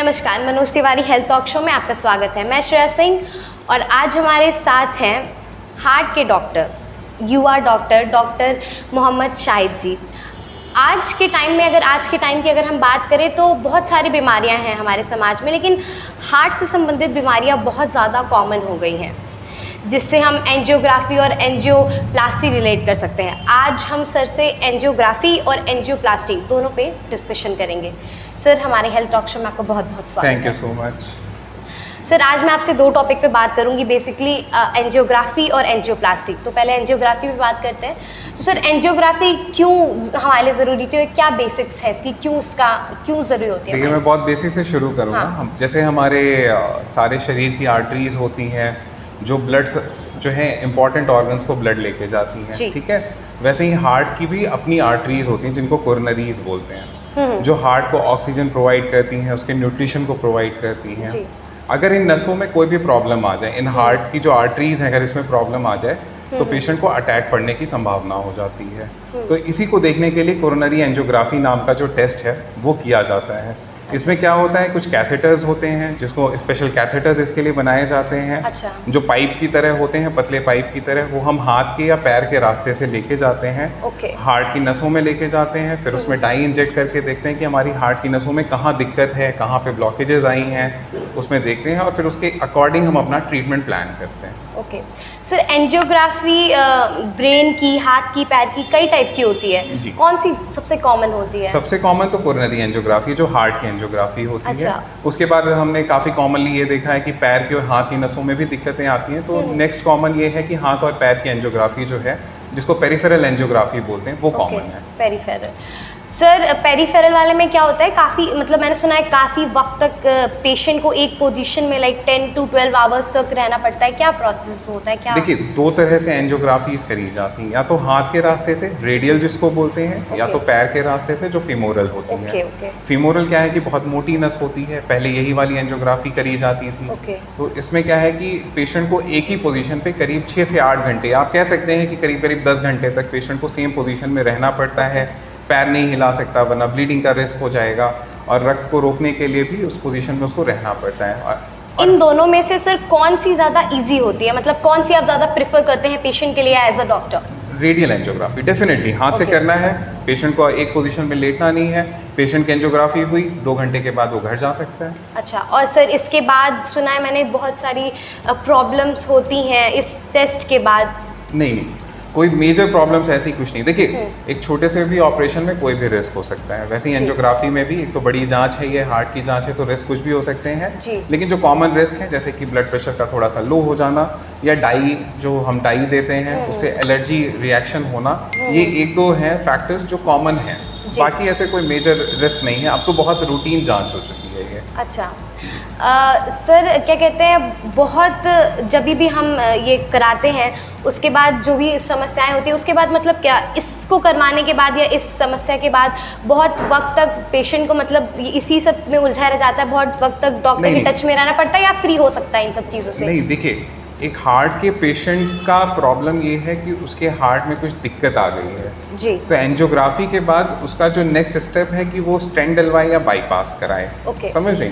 नमस्कार, Manoj Tiwari health talk show में आपका स्वागत है। मैं श्रेया सिंह और आज हमारे साथ हैं हार्ट के डॉक्टर, युवा डॉक्टर मोहम्मद शाहिद जी। आज के टाइम की अगर हम बात करें तो बहुत सारी बीमारियां हैं हमारे समाज में, लेकिन हार्ट से संबंधित बीमारियां बहुत ज़्यादा कॉमन हो गई हैं, जिससे हम एंजियोग्राफी और एंजियोप्लास्टी रिलेट कर सकते हैं। आज हम सर से एंजियोग्राफी और एंजियोप्लास्टी दोनों पे डिस्कशन करेंगे। सर, हमारे हेल्थ टॉक शो में आपका बहुत बहुत स्वागत है। Thank you so much. Sir, आज मैं आपसे दो टॉपिक पे बात करूंगी, बेसिकली एंजियोग्राफी और एंजियोप्लास्टी। तो पहले एंजियोग्राफी पे बात करते हैं। तो सर, एंजियोग्राफी क्यों हमारे लिए ज़रूरी थी और क्या बेसिक्स है इसकी, क्यों ज़रूरी होती है? देखिए, मैं बहुत बेसिक से शुरू करूँगा। हाँ। हम जैसे हमारे सारे शरीर की आर्टरीज होती हैं जो ब्लड जो है इंपॉर्टेंट ऑर्गन्स को ब्लड लेके जाती हैं, ठीक है, वैसे ही हार्ट की भी अपनी आर्टरीज होती हैं जिनको कोरोनरीज बोलते हैं, जो हार्ट को ऑक्सीजन प्रोवाइड करती हैं, उसके न्यूट्रिशन को प्रोवाइड करती हैं। अगर इन नसों में कोई भी प्रॉब्लम आ जाए, इन हार्ट की जो आर्टरीज हैं, अगर इसमें प्रॉब्लम आ जाए तो पेशेंट को अटैक पड़ने की संभावना हो जाती है। तो इसी को देखने के लिए कोरोनरी एंजियोग्राफी नाम का जो टेस्ट है वो किया जाता है। इसमें क्या होता है, कुछ कैथेटर्स होते हैं जिसको स्पेशल कैथेटर्स इसके लिए बनाए जाते हैं। अच्छा। जो पाइप की तरह होते हैं, पतले पाइप की तरह, वो हम हाथ के या पैर के रास्ते से लेके जाते हैं। हार्ट की नसों में लेके जाते हैं, फिर उसमें डाई इंजेक्ट करके देखते हैं कि हमारी हार्ट की नसों में कहाँ दिक्कत है, कहाँ पे ब्लॉकेजेस आई हैं, उसमें देखते हैं और फिर उसके अकॉर्डिंग हम अपना ट्रीटमेंट प्लान करते हैं। ओके सर, एंजियोग्राफी ब्रेन की, हाथ की, पैर की कई टाइप की होती है, कौन सी सबसे कॉमन होती है? सबसे कॉमन तो कोरोनरी एंजियोग्राफी जो हार्ट की एंजियोग्राफी होती अच्छा। है। उसके बाद हमने काफ़ी कॉमनली ये देखा है कि पैर की और हाथ की नसों में भी दिक्कतें आती हैं, तो नेक्स्ट कॉमन ये है कि हाथ और पैर की एंजियोग्राफी जो है, जिसको पेरिफेरल एंजियोग्राफी बोलते हैं, वो कॉमन है। पेरिफेरल। सर, पेरिफेरल वाले में क्या होता है, काफ़ी मतलब मैंने सुना है काफ़ी वक्त तक पेशेंट को एक पोजीशन में 10 to 12 आवर्स तक रहना पड़ता है। क्या प्रोसेस होता है, क्या? देखिए, दो तरह से एंजियोग्राफीज करी जाती हैं, या तो हाथ के रास्ते से, रेडियल जिसको बोलते हैं, या तो पैर के रास्ते से जो फीमोरल होती है। फीमोरल क्या है कि बहुत मोटी नस होती है, पहले यही वाली एंजियोग्राफी करी जाती थी। तो इसमें क्या है कि पेशेंट को एक ही पोजीशन पे करीब 6 से 8 घंटे, आप कह सकते हैं कि करीब 10 घंटे तक पेशेंट को सेम पोजीशन में रहना पड़ता है। पैर नहीं हिला सकता वरना ब्लीडिंग का रिस्क हो जाएगा, और रक्त को रोकने के लिए भी उस पोजीशन में उसको रहना पड़ता है। इन दोनों में से सर कौन सी ज़्यादा इजी होती है, मतलब कौन सी आप ज़्यादा प्रेफर करते हैं पेशेंट के लिए as a doctor? Radial angiography definitely हाथ से करना है, पेशेंट को एक पोजीशन में लेटना नहीं है। पेशेंट की एंजियोग्राफी हुई, 2 घंटे के बाद वो घर जा सकता है। अच्छा, और सर इसके बाद सुना है मैंने बहुत सारी प्रॉब्लम्स होती हैं इस टेस्ट के बाद? नहीं, कोई मेजर प्रॉब्लम्स ऐसी कुछ नहीं। देखिए, एक छोटे से भी ऑपरेशन में कोई भी रिस्क हो सकता है, वैसे ही एंजियोग्राफी में भी एक तो बड़ी जांच है, ये हार्ट की जांच है, तो रिस्क कुछ भी हो सकते हैं। लेकिन जो कॉमन रिस्क है, जैसे कि ब्लड प्रेशर का थोड़ा सा लो हो जाना, या डाई जो हम डाई देते हैं उससे एलर्जी रिएक्शन होना, ये 1-2 हैं फैक्टर्स जो कॉमन हैं। बाकी ऐसे कोई मेजर रिस्क नहीं है। अब तो बहुत रूटीन जाँच हो चुकी है ये। अच्छा सर, क्या कहते हैं, बहुत जब भी हम ये कराते हैं उसके बाद जो भी समस्याएं होती है, उसके बाद मतलब क्या इसको करवाने के बाद या इस समस्या के बाद बहुत वक्त तक पेशेंट को मतलब इसी सब में उलझा रह जाता है, बहुत वक्त तक डॉक्टर के टच में रहना पड़ता है, या फ्री हो सकता है इन सब चीज़ों से? नहीं, देखिए, एक हार्ट के पेशेंट का प्रॉब्लम ये है कि उसके हार्ट में कुछ दिक्कत आ गई है जी। तो एंजियोग्राफी के बाद उसका जो नेक्स्ट स्टेप है कि वो स्टेंट डलवाए या बाईपास कराए। समझ रही?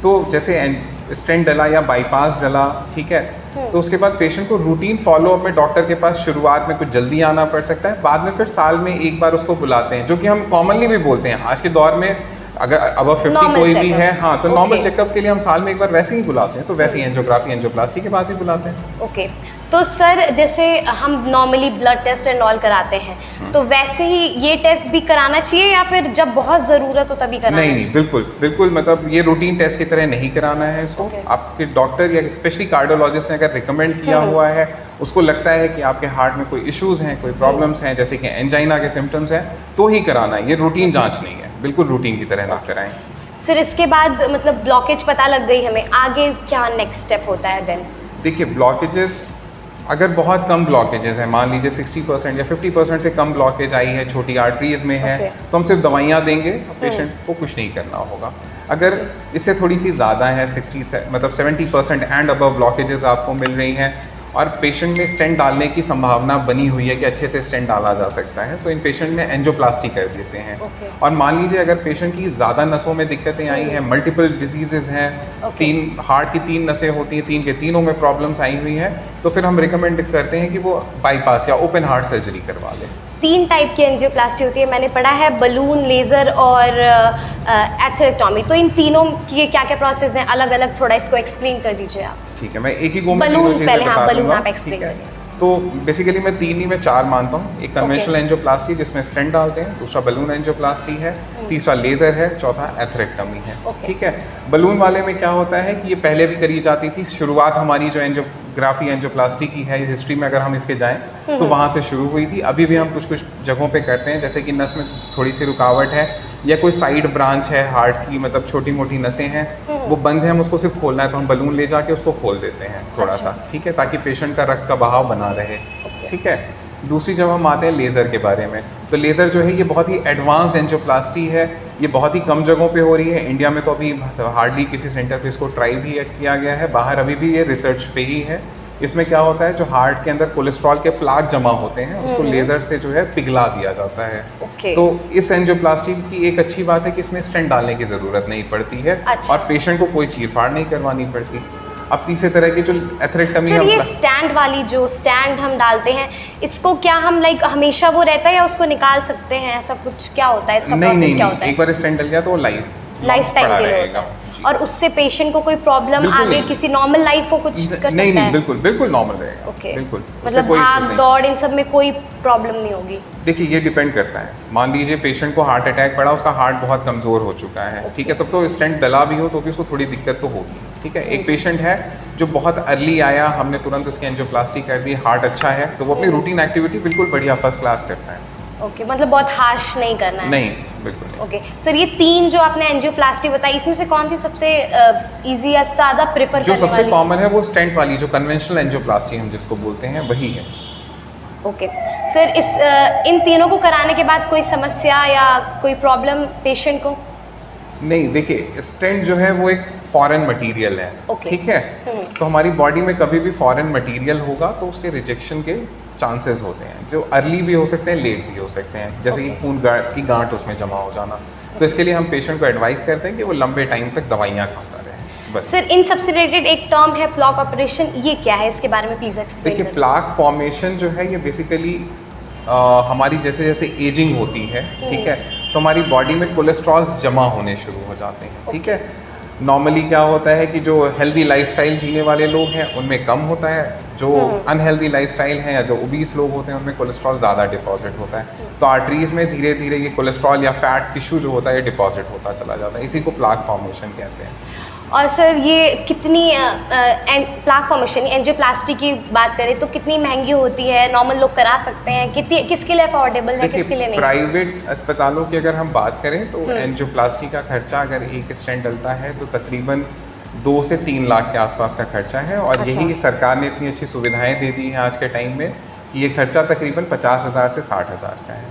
तो जैसे स्टेंट डला या बाईपास डला, ठीक है, तो उसके बाद पेशेंट को रूटीन फॉलोअप में डॉक्टर के पास शुरुआत में कुछ जल्दी आना पड़ सकता है, बाद में फिर साल में एक बार उसको बुलाते हैं, जो कि हम कॉमनली भी बोलते हैं। आज के दौर में अगर अब 50 कोई भी है, हाँ, तो नॉर्मल चेकअप के लिए हम साल में एक बार वैसे ही बुलाते हैं, तो वैसे ही एंजियोग्राफी एंजियोप्लास्टी के बाद ही बुलाते हैं। तो सर, जैसे हम normally blood test and all कराते हैं, तो वैसे ही ये टेस्ट भी कराना चाहिए या फिर जब बहुत ज़रूरत हो तभी कराना? नहीं, बिल्कुल मतलब ये रूटीन टेस्ट की तरह नहीं कराना है इसको। आपके डॉक्टर या स्पेशली कार्डियोलॉजिस्ट ने अगर रिकमेंड किया हुआ है, उसको लगता है कि आपके हार्ट में कोई इश्यूज़ हैं, कोई प्रॉब्लम्स हैं, जैसे कि एंजाइना के सिम्टम्स हैं, तो ही कराना है। ये रूटीन जाँच नहीं है, बिल्कुल रूटीन की तरह ना कराएं। सर, इसके बाद मतलब ब्लॉकेज पता लग गई हमें, आगे क्या नेक्स्ट स्टेप होता है देन? देखिए, ब्लॉकेजेस अगर बहुत कम ब्लॉकेजेस हैं, मान लीजिए 60% या 50% से कम ब्लॉकेज आई है, छोटी आर्टरीज में है, तो हम सिर्फ दवाइयाँ देंगे, पेशेंट को कुछ नहीं करना होगा। अगर इससे थोड़ी सी ज़्यादा है, 70% एंड अबव ब्लॉकेजेस आपको मिल रही हैं, और पेशेंट में स्टेंट डालने की संभावना बनी हुई है कि अच्छे से स्टेंट डाला जा सकता है, तो इन पेशेंट में एंजियोप्लास्टी कर देते हैं। और मान लीजिए अगर पेशेंट की ज़्यादा नसों में दिक्कतें आई हैं, मल्टीपल डिजीजेज हैं, हार्ट की 3 नसें होती हैं, 3 के तीनों में प्रॉब्लम्स आई हुई हैं, तो फिर हम रिकमेंड करते हैं कि वो बाईपास या ओपन हार्ट सर्जरी करवा लें। 3 टाइप की एंजियोप्लास्टी होती है, मैंने पढ़ा है, बलून, लेज़र और एथेरेक्टोमी। तो इन तीनों के क्या क्या प्रोसेस हैं अलग अलग, थोड़ा इसको एक्सप्लेन कर दीजिए आप। ठीक है, मैं एक ही गो में बलून तीनों चीज़ें पहले, हाँ, बता बलून दूंगा, आप एक्सप्लेन ठीक है। करिए। तो बेसिकली मैं 3 ही में 4 मानता हूँ। एक कन्वेंशनल एंजियोप्लास्टी जिसमें स्टेंट डालते हैं, दूसरा बलून एंजियोप्लास्टी है, तीसरा लेज़र है, चौथा एथेरेक्टोमी है। ठीक है, बलून वाले में क्या होता है कि ये पहले भी करी जाती थी। शुरुआत हमारी जो एंजियोग्राफी एंजियोप्लास्टी की है, हिस्ट्री में अगर हम इसके जाएँ तो वहाँ से शुरू हुई थी। अभी भी हम कुछ कुछ जगहों पे करते हैं, जैसे कि नस में थोड़ी सी रुकावट है या कोई साइड ब्रांच है हार्ट की, मतलब छोटी मोटी नसें हैं वो बंद है, हम उसको सिर्फ खोलना है, तो हम बलून ले जाके उसको खोल देते हैं थोड़ा सा, ठीक है, ताकि पेशेंट का रक्त का बहाव बना रहे। ठीक है, दूसरी जब हम आते हैं लेज़र के बारे में, तो लेज़र जो है ये बहुत ही एडवांस एंजियोप्लास्टी है। ये बहुत ही कम जगहों पे हो रही है। इंडिया में तो अभी हार्डली किसी सेंटर पे इसको ट्राई भी किया गया है, बाहर अभी भी ये रिसर्च पे ही है। इसमें क्या होता है, जो हार्ट के अंदर कोलेस्ट्रॉल के प्लाक जमा होते हैं उसको लेज़र से जो है पिघला दिया जाता है। तो इस एंजियोप्लास्टी की एक अच्छी बात है कि इसमें स्टेंट डालने की ज़रूरत नहीं पड़ती है और पेशेंट को कोई चीरफाड़ नहीं करवानी पड़ती। अब तीसरे तरह की जो एथेरेक्टोमी है, ये स्टैंड वाली जो स्टैंड हम डालते हैं, इसको क्या हम लाइक हमेशा वो रहता है या उसको निकाल सकते हैं, ऐसा कुछ क्या होता है इसका प्रोसेस क्या होता है? एक बार स्टेंट डल गया तो वो लाइफ टाइम के लिए रहेगा और उससे पेशेंट को कोई प्रॉब्लम आगे किसी नॉर्मल लाइफ को कुछ कर सकता है? नहीं, बिल्कुल नॉर्मल रहेगा। ओके, बिल्कुल, मतलब भाग दौड़ इन सब में कोई प्रॉब्लम नहीं होगी? देखिए, ये डिपेंड करता है। मान लीजिए पेशेंट को हार्ट अटैक पड़ा, उसका हार्ट बहुत कमज़ोर हो चुका है, ठीक है, तब तो स्टेंट डला भी हो तो भी उसको थोड़ी दिक्कत तो होगी। ठीक है, एक पेशेंट है जो बहुत अर्ली आया, हमने तुरंत उसकी एंजियोप्लास्टी कर दी, हार्ट अच्छा है, तो वो अपनी रूटीन एक्टिविटी बिल्कुल बढ़िया फर्स्ट क्लास करता है। ओके, मतलब बहुत हार्श नहीं करना है? नहीं, बिल्कुल नहीं। ओके सर, ये 3 जो आपने एंजियोप्लास्टी बताई, इसमें से कौन सी सबसे इजी या ज़्यादा प्रेफर करने वाली? जो सबसे कॉमन है वो स्टेंट वाली, जो कन्वेंशनल एंजियोप्लास्टी हम जिसको बोलते हैं, वही है। ओके सर, इन तीनों को कराने के बाद कोई समस्या या कोई प्रॉब्लम पेशेंट को? नहीं, देखिए, स्टेंट जो है वो एक फॉरेन मटेरियल है। ठीक है, तो हमारी बॉडी में कभी भी फॉरेन मटेरियल होगा तो उसके रिजेक्शन के चांसेस होते हैं, जो अर्ली भी हो सकते हैं, लेट भी हो सकते हैं, जैसे कि खून की गांठ उसमें जमा हो जाना। तो इसके लिए हम पेशेंट को एडवाइस करते हैं कि वो लंबे टाइम तक दवाइयाँ खाता रहे। बस सर, इन सबसे रिलेटेड एक टर्म है प्लाक ऑपरेशन, ये क्या है, इसके बारे में प्लीज एक्सप्लेन करिए। देखिए, प्लाक फॉर्मेशन जो है ये बेसिकली हमारी जैसे जैसे एजिंग होती है, ठीक है, तो हमारी बॉडी में कोलेस्ट्रॉल्स जमा होने शुरू हो जाते हैं। ठीक है, नॉर्मली क्या होता है कि जो हेल्दी लाइफस्टाइल जीने वाले लोग हैं उनमें कम होता है, जो अनहेल्दी लाइफस्टाइल हैं या जो ओबीस लोग होते हैं उनमें कोलेस्ट्रॉल ज़्यादा डिपॉजिट होता है। तो आर्टरीज़ में धीरे धीरे ये कोलेस्ट्रॉल या फैट टिश्यू जो होता है ये डिपॉजिट होता चला जाता है, इसी को प्लाक फॉर्मेशन कहते हैं। और सर, ये कितनी प्लाक फॉर्मेशन एंजियोप्लास्टी की बात करें तो कितनी महंगी होती है? नॉर्मल लोग करा सकते हैं? कितनी, किसके लिए अफोर्डेबल है, किसके लिए नहीं? प्राइवेट अस्पतालों की अगर हम बात करें तो एंजियोप्लास्टी का खर्चा अगर एक स्टेंट डलता है तो तकरीबन 2 से 3 लाख के आसपास का खर्चा है। और यही सरकार ने इतनी अच्छी सुविधाएं दे दी हैं आज के टाइम में कि ये खर्चा तकरीबन 50,000 से 60,000 का है।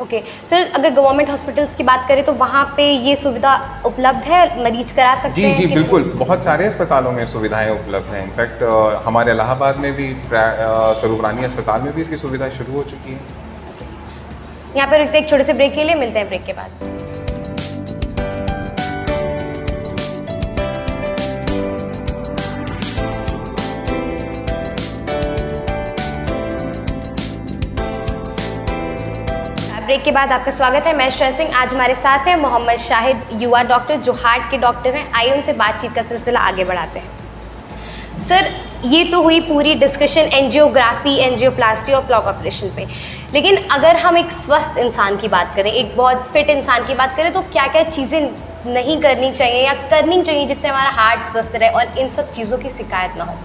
ओके सर, अगर गवर्नमेंट हॉस्पिटल्स की बात करें तो वहाँ पे ये सुविधा उपलब्ध है, मरीज करा सकते हैं? जी बिल्कुल, बहुत सारे अस्पतालों में सुविधाएं उपलब्ध हैं। इनफैक्ट हमारे इलाहाबाद में भी स्वरूप रानी अस्पताल में भी इसकी सुविधा शुरू हो चुकी है। यहाँ पर एक छोटे से ब्रेक के लिए, मिलते हैं ब्रेक के बाद। ब्रेक के बाद आपका स्वागत है, मैं श्रेया सिंह। आज हमारे साथ हैं मोहम्मद शाहिद, युवा डॉक्टर जो हार्ट के डॉक्टर हैं। आइए उनसे बातचीत का सिलसिला आगे बढ़ाते हैं। सर, ये तो हुई पूरी डिस्कशन एंजियोग्राफी, एंजियोप्लास्टी और प्लाक ऑपरेशन पे, लेकिन अगर हम एक स्वस्थ इंसान की बात करें, एक बहुत फिट इंसान की बात करें, तो क्या क्या चीज़ें नहीं करनी चाहिए या करनी चाहिए जिससे हमारा हार्ट स्वस्थ रहे और इन सब चीज़ों की शिकायत ना हो?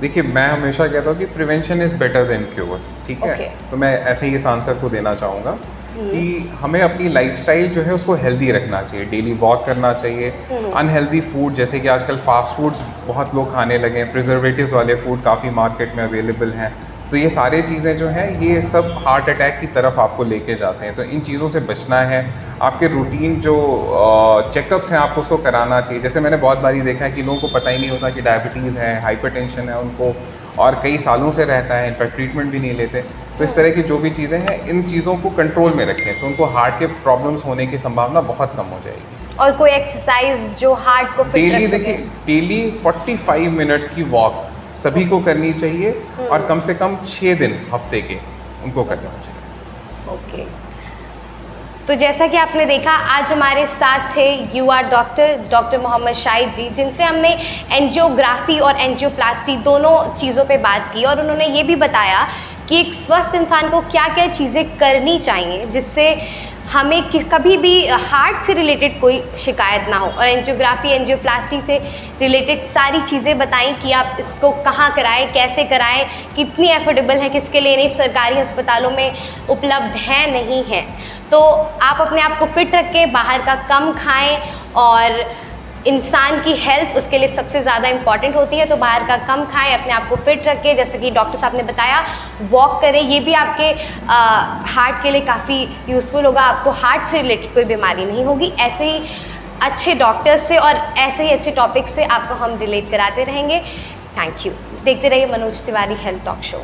देखिए, मैं हमेशा कहता हूँ कि prevention is better than cure. ठीक है, तो मैं ऐसे ही इस आंसर को देना चाहूँगा कि हमें अपनी लाइफस्टाइल जो है उसको हेल्दी रखना चाहिए, डेली वॉक करना चाहिए। अनहेल्दी फूड, जैसे कि आजकल फास्ट फूड्स बहुत लोग खाने लगे हैं, प्रिजर्वेटिव्स वाले फूड काफ़ी मार्केट में अवेलेबल हैं, तो ये सारे चीज़ें जो हैं ये सब हार्ट अटैक की तरफ आपको लेके जाते हैं। तो इन चीज़ों से बचना है। आपके रूटीन जो चेकअप्स हैं आपको उसको कराना चाहिए। जैसे मैंने बहुत बारी देखा है कि लोगों को पता ही नहीं होता कि डायबिटीज़ है, हाइपरटेंशन है उनको, और कई सालों से रहता है, इनफैक्ट ट्रीटमेंट भी नहीं लेते। तो इस तरह की जो भी चीज़ें हैं, इन चीज़ों को कंट्रोल में रखें तो उनको हार्ट के प्रॉब्लम्स होने की संभावना बहुत कम हो जाएगी। और कोई एक्सरसाइज जो हार्ट को फिट डेली, रख सके? देखिए डेली 45 मिनट्स की वॉक सभी को करनी चाहिए और कम से कम 6 दिन हफ्ते के उनको करना चाहिए। ओके, तो जैसा कि आपने देखा आज हमारे साथ थे यूआर डॉक्टर मोहम्मद शाहिद जी, जिनसे हमने एंजियोग्राफी और एंजियोप्लास्टी दोनों चीज़ों पे बात की और उन्होंने ये भी बताया कि एक स्वस्थ इंसान को क्या क्या चीज़ें करनी चाहिए जिससे हमें कभी भी हार्ट से रिलेटेड कोई शिकायत ना हो। और एंजियोग्राफी एंजियोप्लास्टी से रिलेटेड सारी चीज़ें बताएं कि आप इसको कहाँ कराएं, कैसे कराएं, कितनी एफोर्डेबल है, किसके लिए नहीं, सरकारी अस्पतालों में उपलब्ध है नहीं है। तो आप अपने आप को फिट रखें, बाहर का कम खाएं और इंसान की हेल्थ उसके लिए सबसे ज़्यादा इम्पॉर्टेंट होती है। तो बाहर का कम खाएं, अपने आप को फिट रखें, जैसे कि डॉक्टर साहब ने बताया वॉक करें, ये भी आपके हार्ट के लिए काफ़ी यूज़फुल होगा, आपको हार्ट से रिलेटेड कोई बीमारी नहीं होगी। ऐसे ही अच्छे डॉक्टर्स से और ऐसे ही अच्छे टॉपिक से आपको हम रिलेट कराते रहेंगे। Thank you. देखते रहिए Manoj Tiwari health talk show.